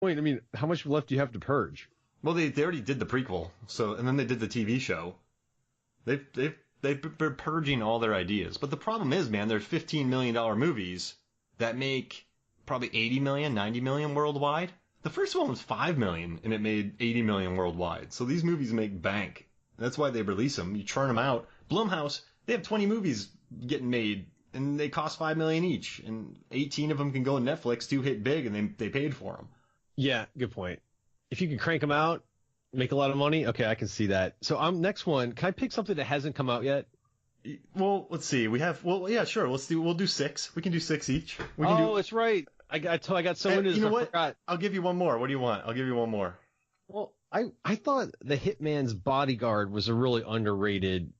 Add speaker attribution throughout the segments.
Speaker 1: point. I mean, how much left do you have to purge?
Speaker 2: Well, they already did the prequel, and then they did the TV show. They're purging all their ideas. But the problem is, man, there's $15 million movies that make probably 80 million, 90 million worldwide. The first one was 5 million, and it made 80 million worldwide. So these movies make bank. That's why they release them. You churn them out. Blumhouse, they have 20 movies getting made, and they cost 5 million each, and 18 of them can go on Netflix, 2 hit big, and they paid for them.
Speaker 1: Yeah, good point. If you can crank them out, make a lot of money, okay, I can see that. So next one, can I pick something that hasn't come out yet?
Speaker 2: Well, let's see. Yeah, sure. We'll do 6. We can do 6 each.
Speaker 1: It's right. I got so into this.
Speaker 2: You know
Speaker 1: I
Speaker 2: what?
Speaker 1: forgot.
Speaker 2: I'll give you one more. What do you want? I'll give you one more.
Speaker 1: Well, I thought The Hitman's Bodyguard was a really underrated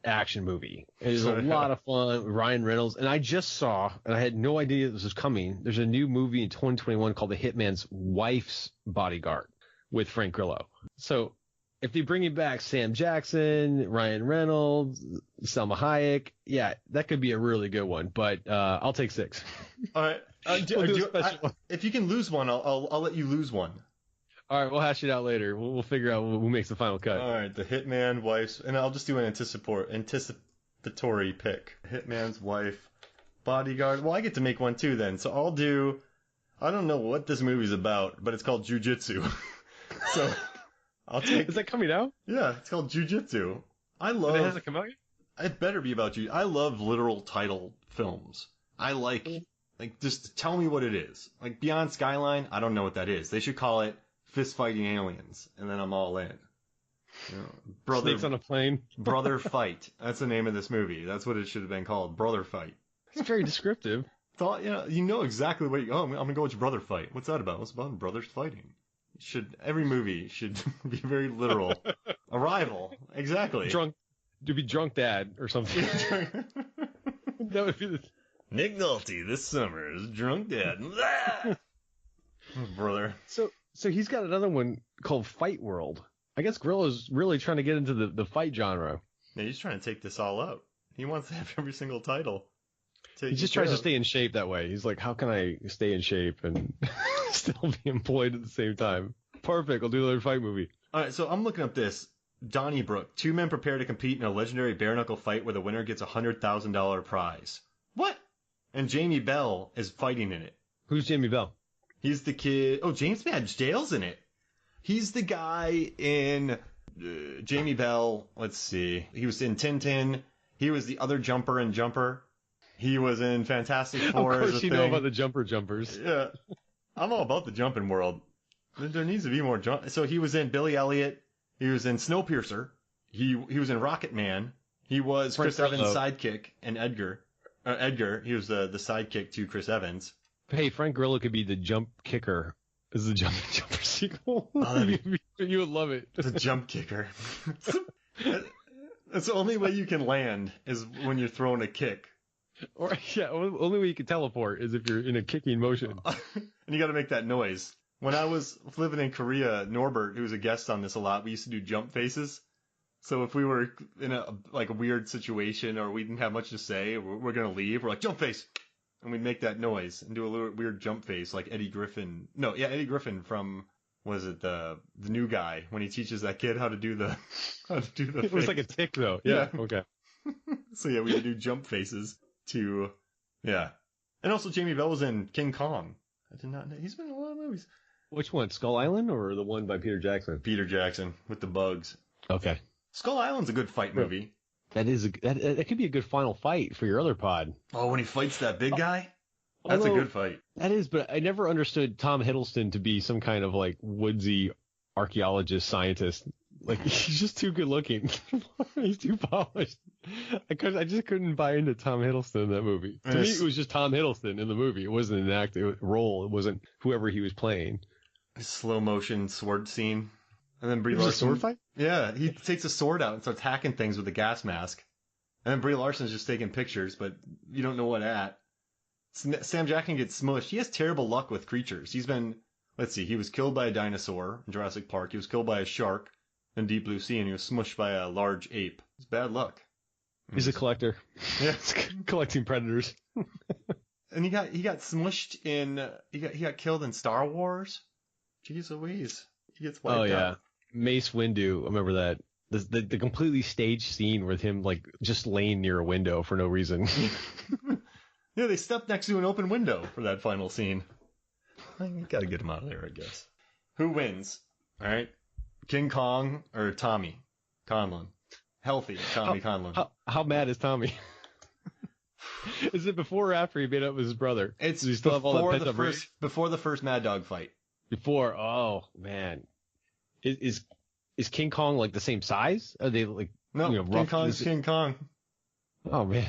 Speaker 1: action movie. It was a lot of fun with Ryan Reynolds, and I just saw, and I had no idea this was coming. There's a new movie in 2021 called The Hitman's Wife's Bodyguard with Frank Grillo. So if they bring back Sam Jackson, Ryan Reynolds, Salma Hayek, yeah, that could be a really good one. But I'll take 6.
Speaker 2: All right. If you can lose one, I'll let you lose one.
Speaker 1: All right, we'll hash it out later. We'll figure out who makes the final cut.
Speaker 2: All right, The Hitman, Wife's, and I'll just do an anticipatory pick. Hitman's Wife, Bodyguard. Well, I get to make one too then. So I don't know what this movie's about, but it's called Jiu-Jitsu. So I'll take.
Speaker 1: Is that coming out?
Speaker 2: Yeah, it's called Jiu-Jitsu.
Speaker 1: It hasn't come out yet?
Speaker 2: It better be about you. I love literal title films. I like just tell me what it is. Like Beyond Skyline, I don't know what that is. They should call it Fist Fighting Aliens, and then I'm all in. You know,
Speaker 1: Snakes on a plane.
Speaker 2: Brother Fight. That's the name of this movie. That's what it should have been called. Brother Fight.
Speaker 1: It's very descriptive.
Speaker 2: You know exactly what. I'm gonna go with Brother Fight. What's that about? What's about brothers fighting? Every movie should be very literal. Arrival. Exactly.
Speaker 1: To be drunk dad or something. That would be
Speaker 2: Nick Nolte this summer is drunk dad. Brother.
Speaker 1: So he's got another one called Fight World. I guess Grillo's really trying to get into the fight genre.
Speaker 2: Yeah, he's trying to take this all out. He wants to have every single title.
Speaker 1: He just tries to stay in shape that way. He's like, how can I stay in shape and still be employed at the same time? Perfect. I'll do another fight movie.
Speaker 2: All right, so I'm looking up this. Donnybrook. 2 men prepare to compete in a legendary bare-knuckle fight where the winner gets a $100,000 prize. What? And Jamie Bell is fighting in it.
Speaker 1: Who's Jamie Bell?
Speaker 2: He's the kid. Oh, James Badge Dale's in it. He's the guy in Jamie Bell. Let's see. He was in Tintin. He was the other jumper in Jumper. He was in Fantastic Four.
Speaker 1: Of course you know about the jumpers.
Speaker 2: Yeah. I'm all about the jumping world. There needs to be more jump. So he was in Billy Elliot. He was in Snowpiercer. He was in Rocket Man. He was Chris Evans' sidekick in Edgar. He was the sidekick to Chris Evans.
Speaker 1: Hey, Frank Grillo could be the jump kicker. This is the jumper sequel. You would love it.
Speaker 2: The jump kicker. That's the only way you can land is when you're throwing a kick.
Speaker 1: Or only way you can teleport is if you're in a kicking motion.
Speaker 2: And you got to make that noise. When I was living in Korea, Norbert, who was a guest on this a lot, we used to do jump faces. So if we were in a weird situation or we didn't have much to say, we're going to leave, we're like, jump face! And we'd make that noise and do a little weird jump face like Eddie Griffin. No, yeah, Eddie Griffin from, the new guy, when he teaches that kid how to do the
Speaker 1: It was like a tick, though. Yeah. Okay.
Speaker 2: So yeah, we would do jump faces to, yeah. And also Jamie Bell was in King Kong. I did not know. He's been in a lot of movies.
Speaker 1: Which one, Skull Island or the one by Peter Jackson?
Speaker 2: Peter Jackson with the bugs.
Speaker 1: Okay.
Speaker 2: Skull Island's a good fight movie.
Speaker 1: That could be a good final fight for your other pod.
Speaker 2: Oh, when he fights that big guy? That's a good fight.
Speaker 1: That is, but I never understood Tom Hiddleston to be some kind of woodsy archaeologist scientist. He's just too good looking. He's too polished. I just couldn't buy into Tom Hiddleston in that movie. To me, it was just Tom Hiddleston in the movie. It wasn't an acting role. It wasn't whoever he was playing.
Speaker 2: A slow motion sword scene. And then Brie Larson.
Speaker 1: A sword fight?
Speaker 2: Yeah, he takes a sword out and starts hacking things with a gas mask. And then Brie Larson's just taking pictures, but you don't know what at. Sam Jackson gets smushed. He has terrible luck with creatures. He was killed by a dinosaur in Jurassic Park. He was killed by a shark in Deep Blue Sea, and he was smushed by a large ape. It's bad luck.
Speaker 1: He's a collector.
Speaker 2: Yeah.
Speaker 1: Collecting predators.
Speaker 2: And he got smushed he got killed in Star Wars. Jeez Louise. He gets
Speaker 1: Oh
Speaker 2: wiped
Speaker 1: yeah,
Speaker 2: out.
Speaker 1: Mace Windu. I remember that. The completely staged scene with him like just laying near a window for no reason.
Speaker 2: Yeah, they stepped next to an open window for that final scene. You gotta get him out of there, I guess. Who wins? All right, King Kong or Tommy Conlon? Healthy Tommy Conlon.
Speaker 1: How mad is Tommy? Is it before or after he made up with his brother?
Speaker 2: It's
Speaker 1: Does he still have all that pent-up rage?
Speaker 2: before the first Mad Dog fight.
Speaker 1: Before. Oh man, is King Kong like the same size? Are they like
Speaker 2: No,
Speaker 1: you know,
Speaker 2: King Kong's King Kong.
Speaker 1: Oh man.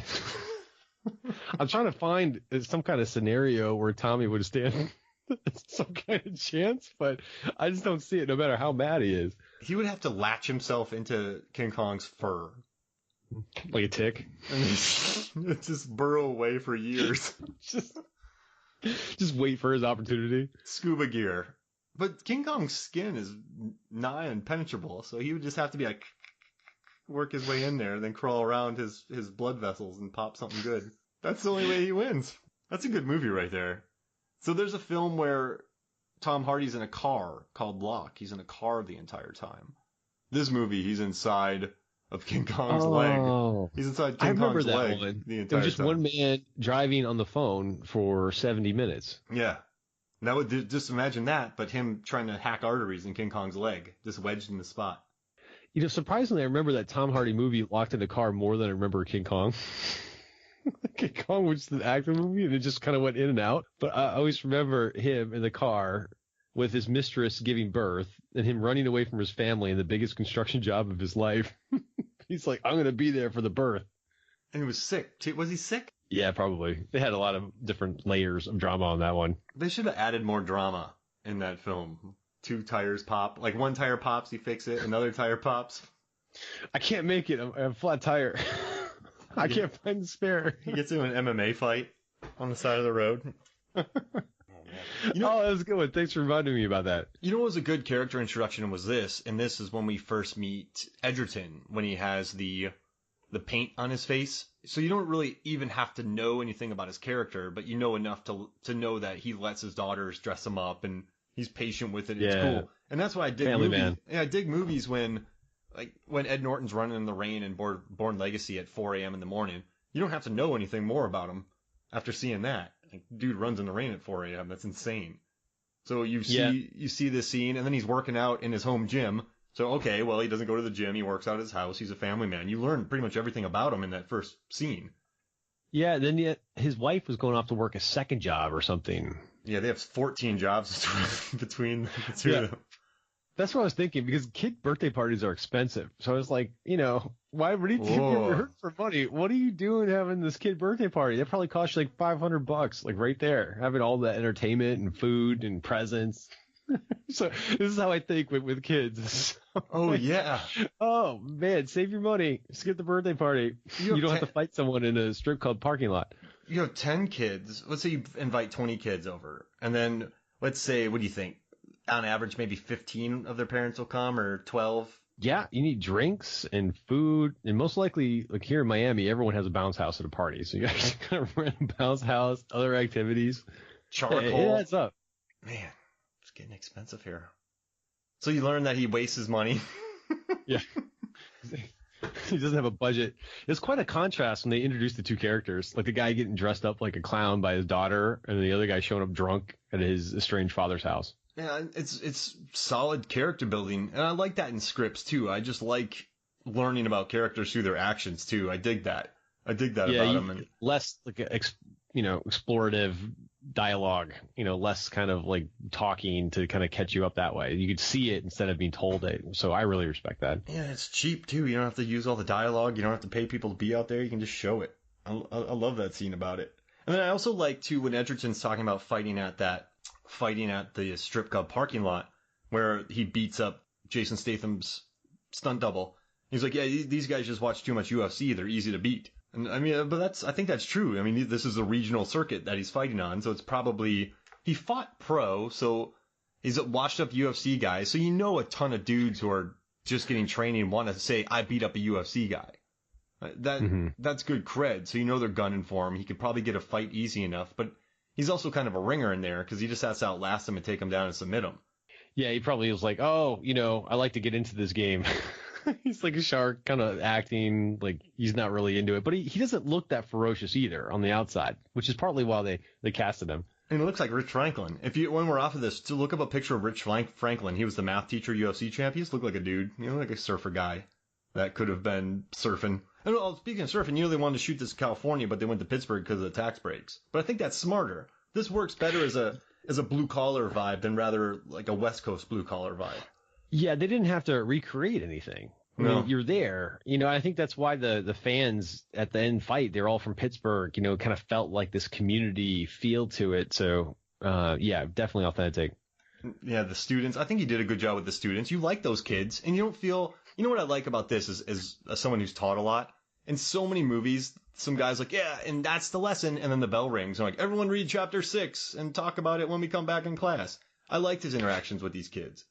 Speaker 1: I'm trying to find some kind of scenario where Tommy would stand some kind of chance, but I just don't see it no matter how mad he is.
Speaker 2: He would have to latch himself into King Kong's fur.
Speaker 1: Like a tick.
Speaker 2: And just burrow away for years.
Speaker 1: just wait for his opportunity.
Speaker 2: Scuba gear. But King Kong's skin is nigh impenetrable, so he would just have to be like, work his way in there, then crawl around his blood vessels and pop something good. That's the only way he wins. That's a good movie right there. So there's a film where Tom Hardy's in a car called Locke. He's in a car the entire time. This movie, he's inside of King Kong's leg. He's inside King Kong's leg
Speaker 1: one.
Speaker 2: the entire
Speaker 1: It was just
Speaker 2: time.
Speaker 1: one man driving on the phone for 70 minutes.
Speaker 2: Yeah. That would just imagine that, but him trying to hack arteries in King Kong's leg, just wedged in the spot.
Speaker 1: You know, surprisingly, I remember that Tom Hardy movie Locked in the Car more than I remember King Kong. King Kong was just an action movie, and it just kind of went in and out. But I always remember him in the car with his mistress giving birth, and him running away from his family in the biggest construction job of his life. He's like, I'm going to be there for the birth.
Speaker 2: And he was sick. Was he sick?
Speaker 1: Yeah, probably. They had a lot of different layers of drama on that one.
Speaker 2: They should have added more drama in that film. 2 tires pop. Like one tire pops, he fix it. Another tire pops.
Speaker 1: I can't make it. I'm a flat tire. I can't find the spare.
Speaker 2: He gets into an MMA fight on the side of the road.
Speaker 1: You know, that was a good one. Thanks for reminding me about that.
Speaker 2: You know what was a good character introduction was this, and this is when we first meet Edgerton, when he has the paint on his face. So you don't really even have to know anything about his character, but you know enough to know that he lets his daughters dress him up and he's patient with it. It's cool. And that's why I dig
Speaker 1: Family
Speaker 2: movies.
Speaker 1: man.
Speaker 2: Yeah, I dig movies when Ed Norton's running in the rain in Born Legacy at 4 a.m. in the morning. You don't have to know anything more about him after seeing that. Like, dude runs in the rain at 4 a.m. That's insane. So you see this scene, and then he's working out in his home gym. So, okay, well, he doesn't go to the gym. He works out at his house. He's a family man. You learn pretty much everything about him in that first scene.
Speaker 1: Yeah, then his wife was going off to work a second job or something.
Speaker 2: Yeah, they have 14 jobs between the two of them.
Speaker 1: That's what I was thinking, because kid birthday parties are expensive. So I was like, why would you think you're hurt for money? What are you doing having this kid birthday party? That probably cost you like $500, like right there, having all the entertainment and food and presents. So this is how I think with kids.
Speaker 2: Oh, yeah.
Speaker 1: Oh, man, save your money. Skip the birthday party. You don't have to fight someone in a strip club parking lot.
Speaker 2: You have 10 kids. Let's say you invite 20 kids over. And then let's say, what do you think? On average, maybe 15 of their parents will come, or 12.
Speaker 1: Yeah, you need drinks and food. And most likely, like here in Miami, everyone has a bounce house at a party. So you guys kind of rent a bounce house, other activities.
Speaker 2: Charcoal.
Speaker 1: It adds up.
Speaker 2: Man, it's getting expensive here. So you learn that he wastes his money.
Speaker 1: Yeah. He doesn't have a budget. It's quite a contrast when they introduce the two characters, like the guy getting dressed up like a clown by his daughter, and the other guy showing up drunk at his estranged father's house.
Speaker 2: Yeah, it's solid character building, and I like that in scripts too. I just like learning about characters through their actions too. I dig that. About them. And
Speaker 1: less like explorative dialogue, less kind of like talking to kind of catch you up that way. You could see it instead of being told it. So I really respect that.
Speaker 2: Yeah, it's cheap too. You don't have to use all the dialogue. You don't have to pay people to be out there. You can just show it. I love that scene about it. And then I also like too when Edgerton's talking about fighting at the strip club parking lot where he beats up Jason Statham's stunt double. He's like, yeah, these guys just watch too much UFC. They're easy to beat. And I mean, but I think that's true. I mean, this is a regional circuit that he's fighting on, so it's probably he fought pro, so he's a washed up UFC guy. So a ton of dudes who are just getting training want to say, I beat up a UFC guy. That's good cred. So they're gunning for him. He could probably get a fight easy enough, but he's also kind of a ringer in there because he just has to outlast him and take him down and submit him.
Speaker 1: Yeah, he probably was like, oh, I like to get into this game. He's like a shark, kind of acting like he's not really into it, but he doesn't look that ferocious either on the outside, which is partly why they casted him.
Speaker 2: And it looks like Rich Franklin. When we're off of this, to look up a picture of Rich Franklin, he was the math teacher, UFC champ. He just looked like a dude, like a surfer guy that could have been surfing. And speaking of surfing, they wanted to shoot this in California, but they went to Pittsburgh because of the tax breaks. But I think that's smarter. This works better as a blue collar vibe than rather like a West Coast blue collar vibe.
Speaker 1: Yeah, they didn't have to recreate anything. I mean, you're there. I think that's why the fans at the end fight, they're all from Pittsburgh, kind of felt like this community feel to it. So, yeah, definitely authentic.
Speaker 2: Yeah, the students. I think he did a good job with the students. You like those kids, and you don't feel. You know what I like about this is as someone who's taught a lot. In so many movies, some guy's like, yeah, and that's the lesson, and then the bell rings. I'm like, everyone read chapter 6 and talk about it when we come back in class. I liked his interactions with these kids.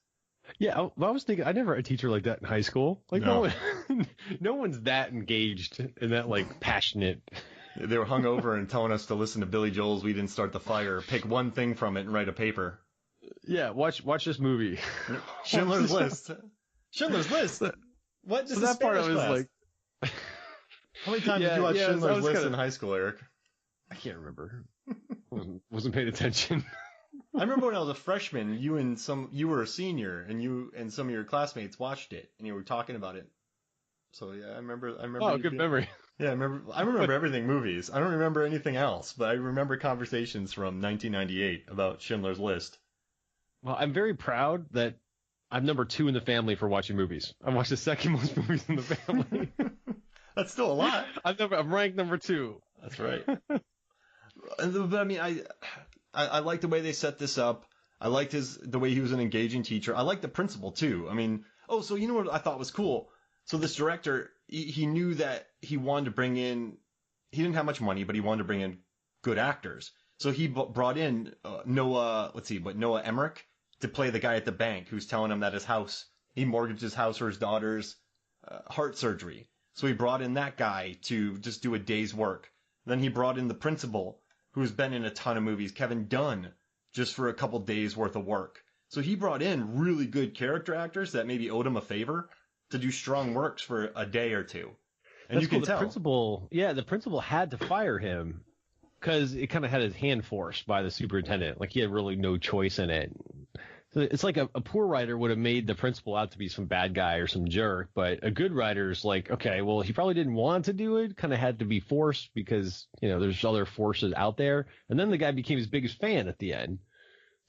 Speaker 1: Yeah, I was thinking, I never had a teacher like that in high school. Like, no one's that engaged and that, like, passionate.
Speaker 2: They were hungover and telling us to listen to Billy Joel's We Didn't Start the Fire, pick one thing from it and write a paper.
Speaker 1: Yeah, watch this movie.
Speaker 2: Schindler's List. Schindler's List? What?
Speaker 1: So that part I was like...
Speaker 2: How many times did you watch Schindler's List in high school, Eric?
Speaker 1: I can't remember. Wasn't paying attention.
Speaker 2: I remember when I was a freshman, you were a senior, and you and some of your classmates watched it, and you were talking about it. So yeah, I remember.
Speaker 1: Oh, good memory.
Speaker 2: Yeah, I remember everything movies. I don't remember anything else, but I remember conversations from 1998 about Schindler's List.
Speaker 1: Well, I'm very proud that I'm number 2 in the family for watching movies. I watched the second most movies in the family.
Speaker 2: That's still a lot.
Speaker 1: I'm ranked number 2.
Speaker 2: That's right. But I mean, I like the way they set this up. I liked the way he was an engaging teacher. I liked the principal too. I mean, so you know what I thought was cool? So this director, he knew that he wanted to bring in, he didn't have much money, but he wanted to bring in good actors. So he brought in Noah Emmerich to play the guy at the bank who's telling him that he mortgaged his house for his daughter's heart surgery. So he brought in that guy to just do a day's work. Then he brought in the principal, who's been in a ton of movies, Kevin Dunn, just for a couple days worth of work. So he brought in really good character actors that maybe owed him a favor to do strong works for a day or two. And you can tell.
Speaker 1: The principal had to fire him because it kind of had his hand forced by the superintendent. Like he had really no choice in it. So it's like a poor writer would have made the principal out to be some bad guy or some jerk, but a good writer's like, okay, well, he probably didn't want to do it, kind of had to be forced because, there's other forces out there. And then the guy became his biggest fan at the end.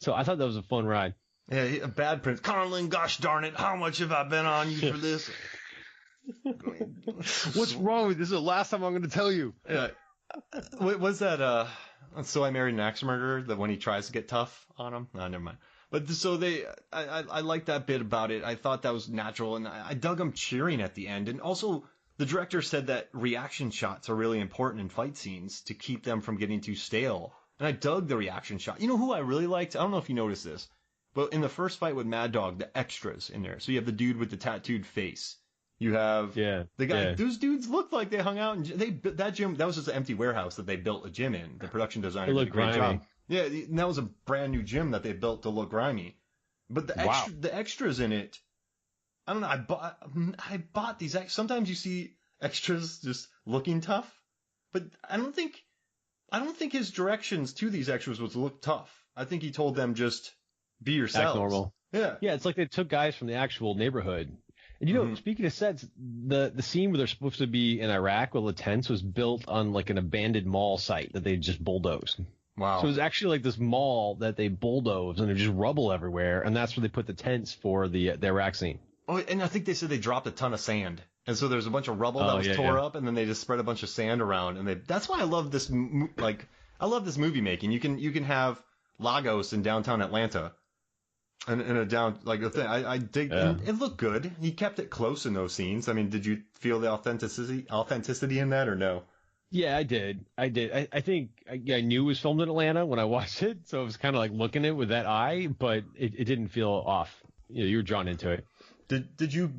Speaker 1: So I thought that was a fun ride.
Speaker 2: Yeah, a bad prince. Carlin, gosh darn it, how much have I been on you for this?
Speaker 1: What's wrong with this? This is the last time I'm going to tell you.
Speaker 2: Yeah. Was that, So I Married an Axe Murderer, that when he tries to get tough on him? No, never mind. But so I liked that bit about it. I thought that was natural, and I dug them cheering at the end. And also, the director said that reaction shots are really important in fight scenes to keep them from getting too stale. And I dug the reaction shot. You know who I really liked? I don't know if you noticed this, but in the first fight with Mad Dog, the extras in there. So you have the dude with the tattooed face. You have the guy. Yeah. Those dudes looked like they hung out, and that gym. That was just an empty warehouse that they built a gym in. The production designer did a great job. Yeah, and that was a brand new gym that they built to look grimy. But the extras in it, I don't know. I bought these. Sometimes you see extras just looking tough, but I don't think his directions to these extras was look tough. I think he told them just be yourselves.
Speaker 1: Act normal.
Speaker 2: Yeah.
Speaker 1: Yeah, it's like they took guys from the actual neighborhood. And speaking of sets, the scene where they're supposed to be in Iraq with the tents was built on like an abandoned mall site that they just bulldozed.
Speaker 2: Wow.
Speaker 1: So it was actually like this mall that they bulldozed and there's just rubble everywhere. And that's where they put the tents for the Iraq scene.
Speaker 2: Oh, and I think they said they dropped a ton of sand. And so there's a bunch of rubble that was tore up, and then they just spread a bunch of sand around. And that's why I love this, I love this movie making. You can have Lagos in downtown Atlanta. And in a down, like the thing, I dig, it looked good. He kept it close in those scenes. I mean, did you feel the authenticity in that or no?
Speaker 1: Yeah, I did. I think I knew it was filmed in Atlanta when I watched it, so I was kind of like looking at it with that eye, but it didn't feel off. You were drawn into it.
Speaker 2: Did you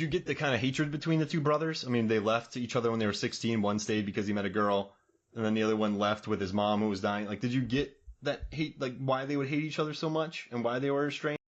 Speaker 2: get the kind of hatred between the two brothers? I mean, they left each other when they were 16. One stayed because he met a girl, and then the other one left with his mom who was dying. Like, did you get that hate, like, why they would hate each other so much and why they were estranged.